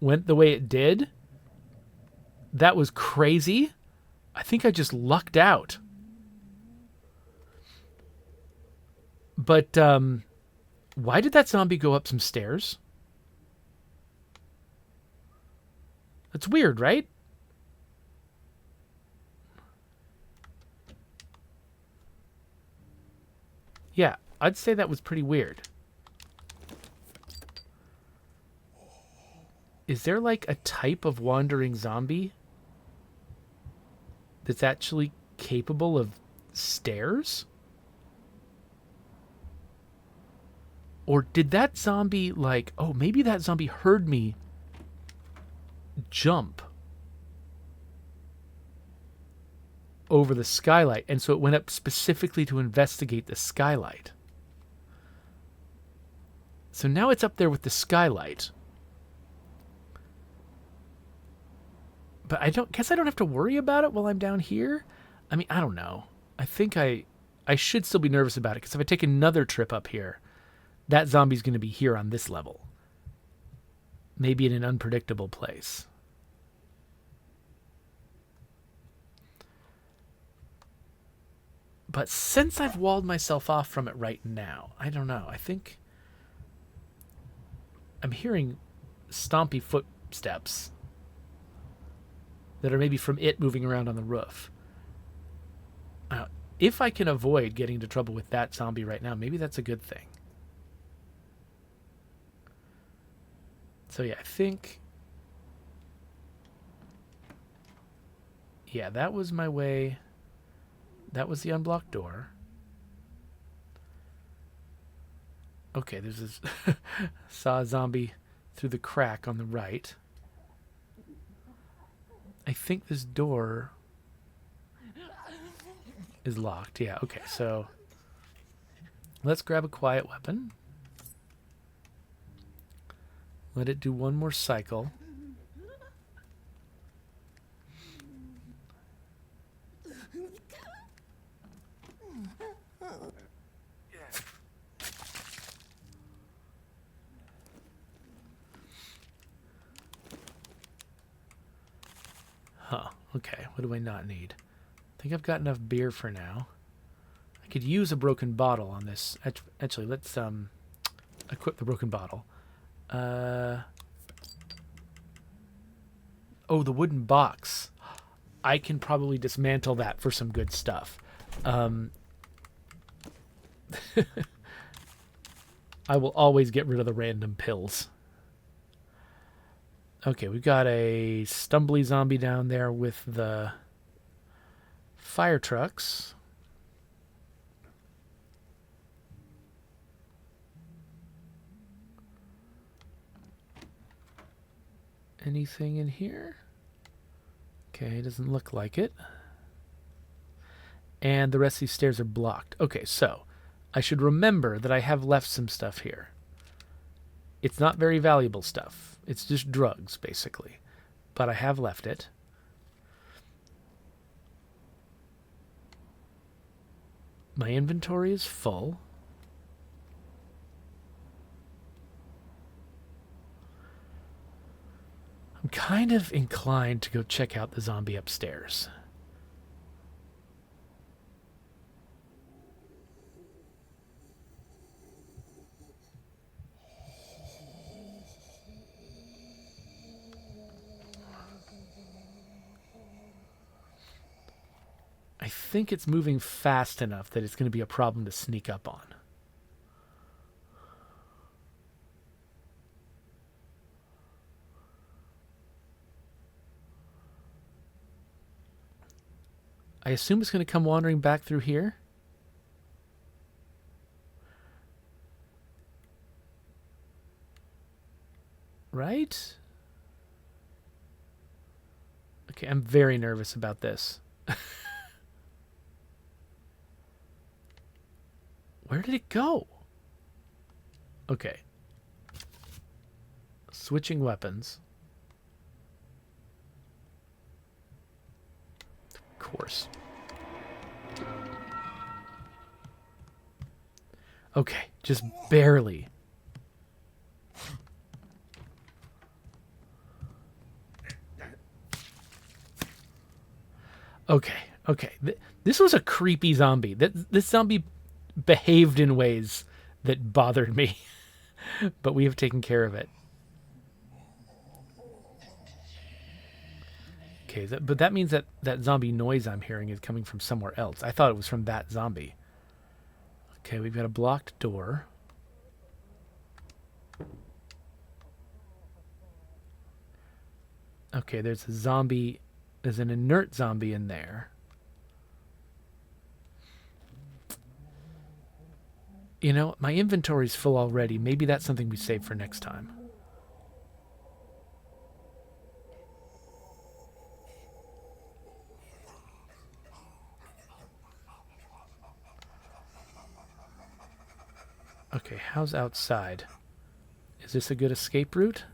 A: went the way it did. That was crazy. I think I just lucked out. But why did that zombie go up some stairs? That's weird, right? Yeah, I'd say that was pretty weird. Is there like a type of wandering zombie that's actually capable of stairs? Or did that zombie like... Oh, maybe that zombie heard me jump over the skylight, and so it went up specifically to investigate the skylight. So now it's up there with the skylight. But I don't have to worry about it while I'm down here. I mean, I don't know. I think I should still be nervous about it, because if I take another trip up here, that zombie's going to be here on this level. Maybe in an unpredictable place. But since I've walled myself off from it right now, I don't know. I think I'm hearing stompy footsteps that are maybe from it moving around on the roof. If I can avoid getting into trouble with that zombie right now, maybe that's a good thing. So yeah, I think... Yeah, that was my way. That was the unblocked door. Okay, there's this... Saw a zombie through the crack on the right. I think this door is locked. Yeah, okay, so let's grab a quiet weapon. Let it do one more cycle. Huh, okay, what do I not need? I think I've got enough beer for now. I could use a broken bottle on this. Actually, let's equip the broken bottle. Oh, the wooden box. I can probably dismantle that for some good stuff. I will always get rid of the random pills. Okay, we've got a stumbly zombie down there with the fire trucks. Anything in here? Okay, doesn't look like it. And the rest of these stairs are blocked. Okay, so I should remember that I have left some stuff here. It's not very valuable stuff. It's just drugs, basically. But I have left it. My inventory is full. I'm kind of inclined to go check out the zombie upstairs. I think it's moving fast enough that it's going to be a problem to sneak up on. I assume it's going to come wandering back through here. Right? Okay, I'm very nervous about this. Where did it go? Okay. Switching weapons. Of course. Okay, just barely. Okay, okay. This was a creepy zombie. This zombie behaved in ways that bothered me, but we have taken care of it. Okay, but that means that that zombie noise I'm hearing is coming from somewhere else. I thought it was from that zombie. Okay, we've got a blocked door. Okay, there's a zombie. There's an inert zombie in there. You know, my inventory's full already. Maybe that's something we save for next time. Okay, how's outside? Is this a good escape route?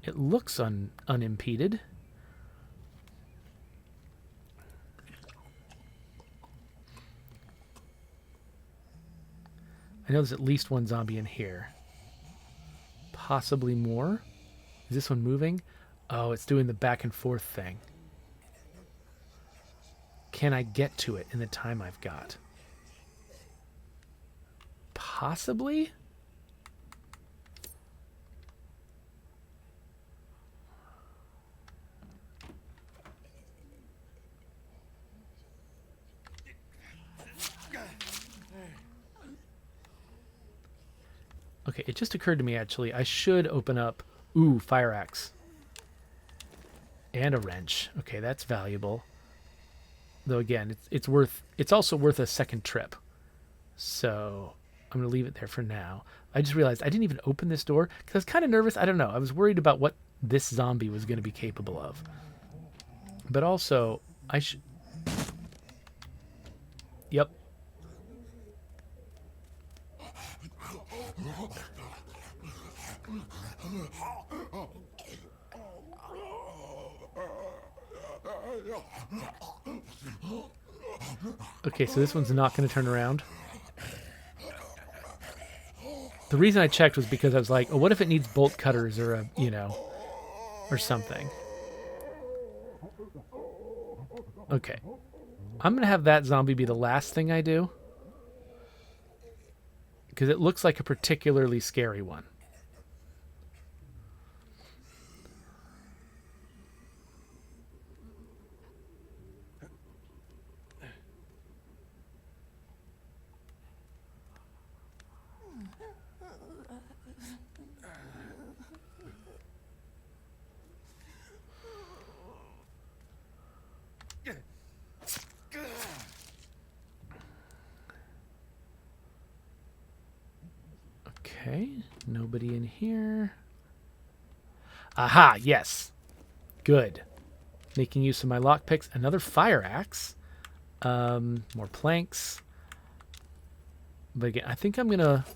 A: It looks unimpeded. I know there's at least one zombie in here. Possibly more. Is this one moving? Oh, it's doing the back and forth thing. Can I get to it in the time I've got? Possibly? Okay, it just occurred to me, actually, I should open up... Ooh, fire axe. And a wrench. Okay, that's valuable. Though, again, it's also worth a second trip. So I'm going to leave it there for now. I just realized I didn't even open this door because I was kind of nervous. I don't know. I was worried about what this zombie was going to be capable of. But also, I should... Yep. Okay, so this one's not going to turn around. The reason I checked was because I was like, oh, what if it needs bolt cutters or a, or something? Okay. I'm going to have that zombie be the last thing I do. Because it looks like a particularly scary one. Okay, nobody in here. Aha, yes. Good. Making use of my lockpicks. Another fire axe. More planks. But again, I think I'm going to...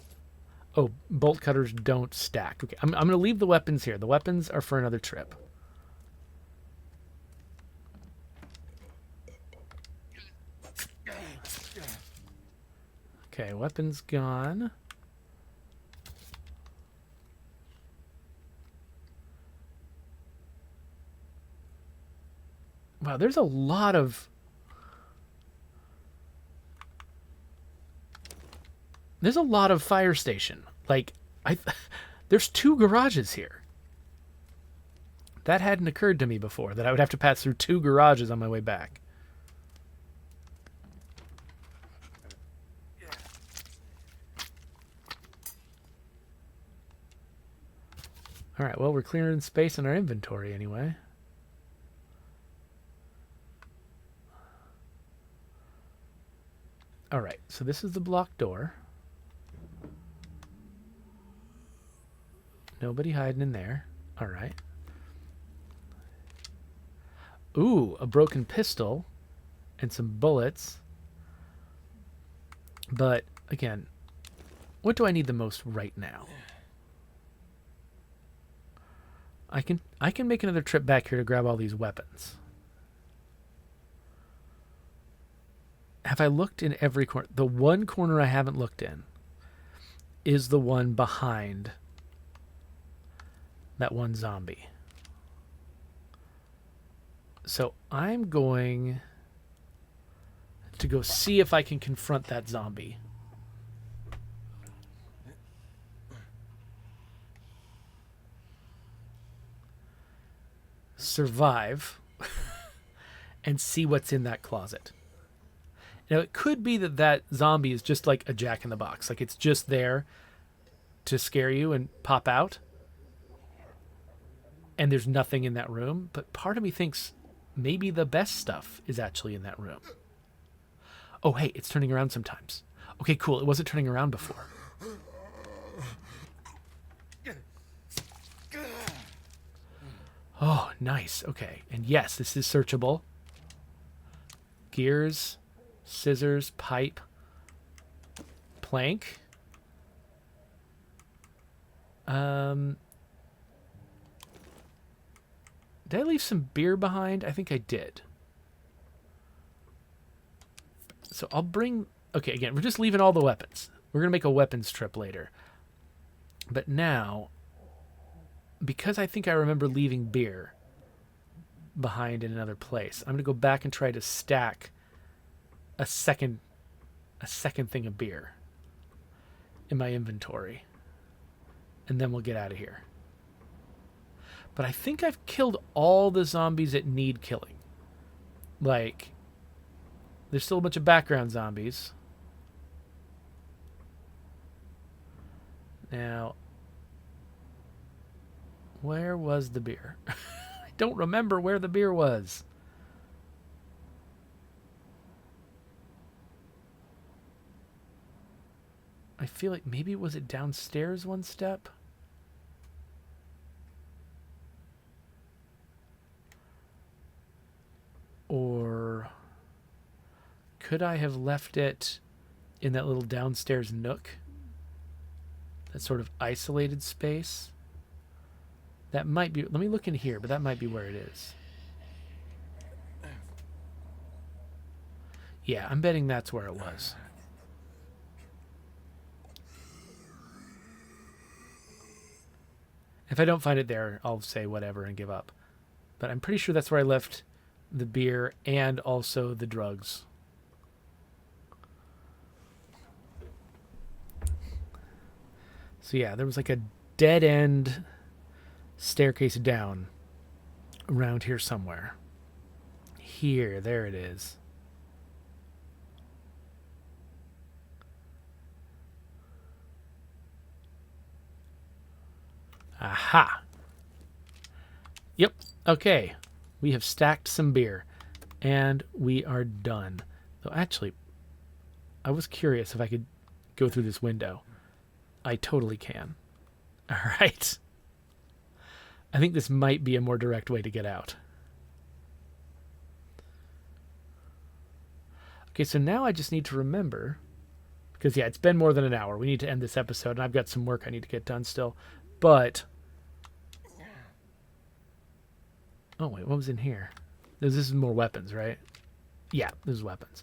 A: Oh, bolt cutters don't stack. Okay, I'm going to leave the weapons here. The weapons are for another trip. Okay, weapons gone. Wow, there's a lot of... There's a lot of fire station. Like, there's 2 garages here. That hadn't occurred to me before, that I would have to pass through 2 garages on my way back. Alright, well, we're clearing space in our inventory anyway. Alright, so this is the blocked door. Nobody hiding in there. Alright. Ooh, a broken pistol and some bullets. But, again, what do I need the most right now? I can make another trip back here to grab all these weapons. Have I looked in every corner? The one corner I haven't looked in is the one behind that one zombie. So I'm going to go see if I can confront that zombie. Survive and see what's in that closet. Now, it could be that that zombie is just like a jack-in-the-box. Like, it's just there to scare you and pop out. And there's nothing in that room. But part of me thinks maybe the best stuff is actually in that room. Oh, hey, it's turning around sometimes. Okay, cool. It wasn't turning around before. Oh, nice. Okay. And yes, this is searchable. Gears, scissors, pipe, plank. Did I leave some beer behind? I think I did. So I'll bring... Okay, again, we're just leaving all the weapons. We're going to make a weapons trip later. But now, because I think I remember leaving beer behind in another place, I'm going to go back and try to stack a second thing of beer in my inventory. And then we'll get out of here. But I think I've killed all the zombies that need killing. Like, there's still a bunch of background zombies. Now, where was the beer? I don't remember where the beer was. I feel like maybe was it downstairs one step? Or could I have left it in that little downstairs nook? That sort of isolated space? That might be, let me look in here, but that might be where it is. Yeah, I'm betting that's where it was. If I don't find it there, I'll say whatever and give up. But I'm pretty sure that's where I left the beer and also the drugs. So yeah, there was like a dead end staircase down around here somewhere. Here, there it is. Aha. Yep. Okay. We have stacked some beer. And we are done. Though actually, I was curious if I could go through this window. I totally can. All right. I think this might be a more direct way to get out. Okay, so now I just need to remember, because yeah, it's been more than an hour. We need to end this episode, and I've got some work I need to get done still. But, oh wait, what was in here? This is more weapons, right? Yeah, this is weapons.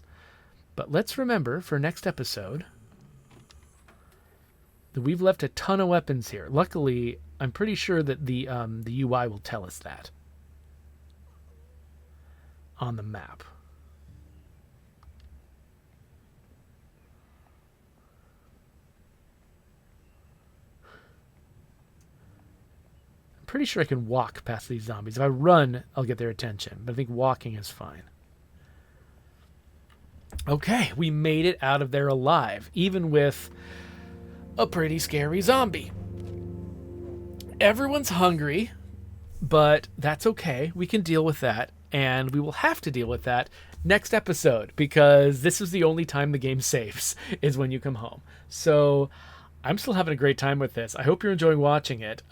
A: But let's remember for next episode that we've left a ton of weapons here. Luckily, I'm pretty sure that the UI will tell us that on the map. I'm pretty sure I can walk past these zombies. If I run, I'll get their attention, but I think walking is fine. Okay, we made it out of there alive, even with a pretty scary zombie. Everyone's hungry, but that's okay. We can deal with that, and we will have to deal with that next episode, because this is the only time the game saves, is when you come home. So I'm still having a great time with this. I hope you're enjoying watching it.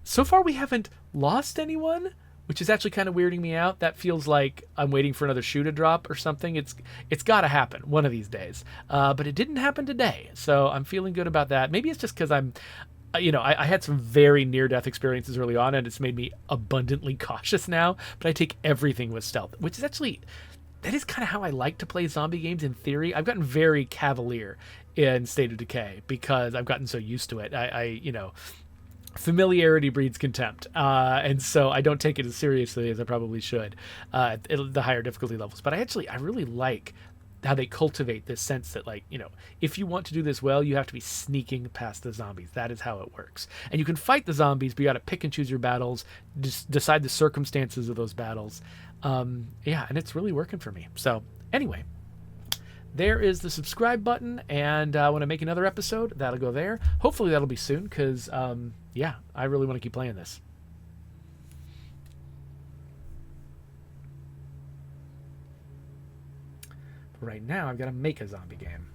A: So far, we haven't lost anyone, which is actually kind of weirding me out. That feels like I'm waiting for another shoe to drop or something. It's got to happen one of these days. But it didn't happen today, so I'm feeling good about that. Maybe it's just because I'm, I had some very near-death experiences early on, and it's made me abundantly cautious now. But I take everything with stealth, which is actually, that is kind of how I like to play zombie games in theory. I've gotten very cavalier in State of Decay because I've gotten so used to it. Familiarity breeds contempt, and so I don't take it as seriously as I probably should at the higher difficulty levels. But I really like how they cultivate this sense that, like, if you want to do this well, you have to be sneaking past the zombies. That is how it works. And you can fight the zombies, but you got to pick and choose your battles, decide the circumstances of those battles. And it's really working for me. So anyway, there is the subscribe button, and when I make another episode, that'll go there. Hopefully that'll be soon, because I really want to keep playing this. But right now, I've got to make a zombie game.